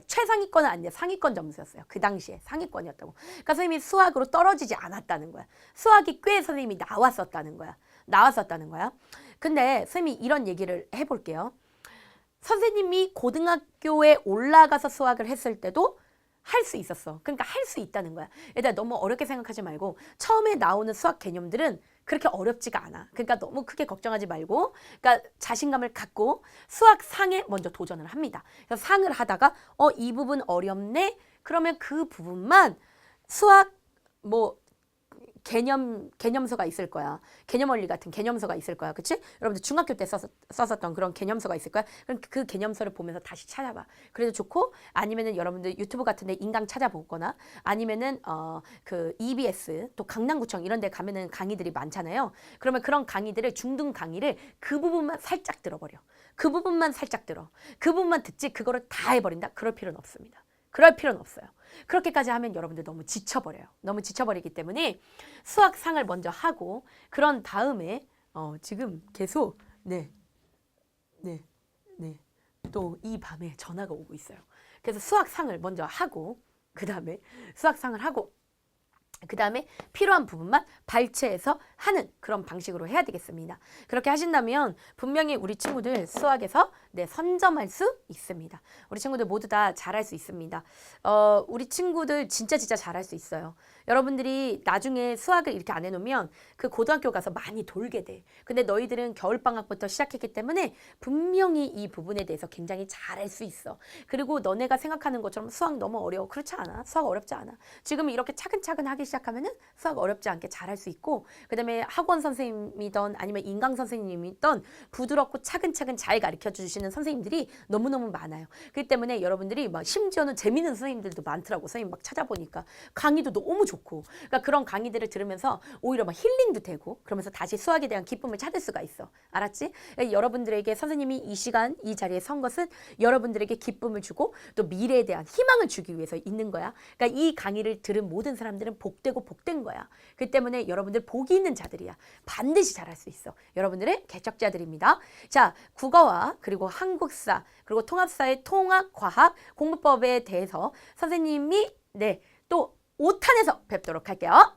최상위권은 아니야. 상위권 점수였어요. 그 당시에 상위권이었다고. 그러니까 선생님이 수학으로 떨어지지 않았다는 거야. 수학이 꽤 선생님이 나왔었다는 거야. 근데 선생님이 이런 얘기를 해볼게요. 선생님이 고등학교에 올라가서 수학을 했을 때도 할 수 있었어. 그러니까 할 수 있다는 거야. 얘들아 너무 어렵게 생각하지 말고 처음에 나오는 수학 개념들은 그렇게 어렵지가 않아. 그러니까 너무 크게 걱정하지 말고 그러니까 자신감을 갖고 수학 상에 먼저 도전을 합니다. 그래서 상을 하다가 이 부분 어렵네? 그러면 그 부분만 수학 뭐 개념서가 있을 거야. 개념 원리 같은 개념서가 있을 거야. 그치? 여러분들 중학교 때 썼었던 그런 개념서가 있을 거야. 그럼 그 개념서를 보면서 다시 찾아봐. 그래도 좋고 아니면은 여러분들 유튜브 같은 데 인강 찾아보거나 아니면은 그 EBS 또 강남구청 이런 데 가면은 강의들이 많잖아요. 그러면 그런 강의들을 중등 강의를 그 부분만 살짝 들어버려. 그 부분만 살짝 들어. 그 부분만 듣지 그거를 다 해버린다? 그럴 필요는 없습니다. 그럴 필요는 없어요. 그렇게까지 하면 여러분들 너무 지쳐버려요. 너무 지쳐버리기 때문에 수학상을 먼저 하고 그런 다음에 지금 계속 또 이 밤에 전화가 오고 있어요. 그래서 수학상을 먼저 하고 그 다음에 필요한 부분만 발췌해서 하는 그런 방식으로 해야 되겠습니다. 그렇게 하신다면 분명히 우리 친구들 수학에서 선점할 수 있습니다. 우리 친구들 모두 다 잘할 수 있습니다. 우리 친구들 진짜 잘할 수 있어요. 여러분들이 나중에 수학을 이렇게 안 해놓으면 그 고등학교 가서 많이 돌게 돼. 근데 너희들은 겨울방학부터 시작했기 때문에 분명히 이 부분에 대해서 굉장히 잘할 수 있어. 그리고 너네가 생각하는 것처럼 수학 너무 어려워. 그렇지 않아. 수학 어렵지 않아. 지금 이렇게 차근차근 하기 시작하면은 수학 어렵지 않게 잘할 수 있고 그 다음에 학원 선생님이던 아니면 인강 선생님이던 부드럽고 차근차근 잘 가르쳐 주시는 선생님들이 너무너무 많아요. 그렇기 때문에 여러분들이 막 심지어는 재밌는 선생님들도 많더라고. 선생님 막 찾아보니까 강의도 너무 좋고 그러니까 그런 강의들을 들으면서 오히려 막 힐링도 되고 그러면서 다시 수학에 대한 기쁨을 찾을 수가 있어. 알았지? 여러분들에게 선생님이 이 시간 이 자리에 선 것은 여러분들에게 기쁨을 주고 또 미래에 대한 희망을 주기 위해서 있는 거야. 그러니까 이 강의를 들은 모든 사람들은 복되고 복된 거야. 그 때문에 여러분들 복이 있는 자들이야. 반드시 잘할 수 있어. 여러분들의 개척자들입니다. 자, 국어와 그리고 한국사 그리고 통합사의 통합과학 공부법에 대해서 선생님이 또 5탄에서 뵙도록 할게요.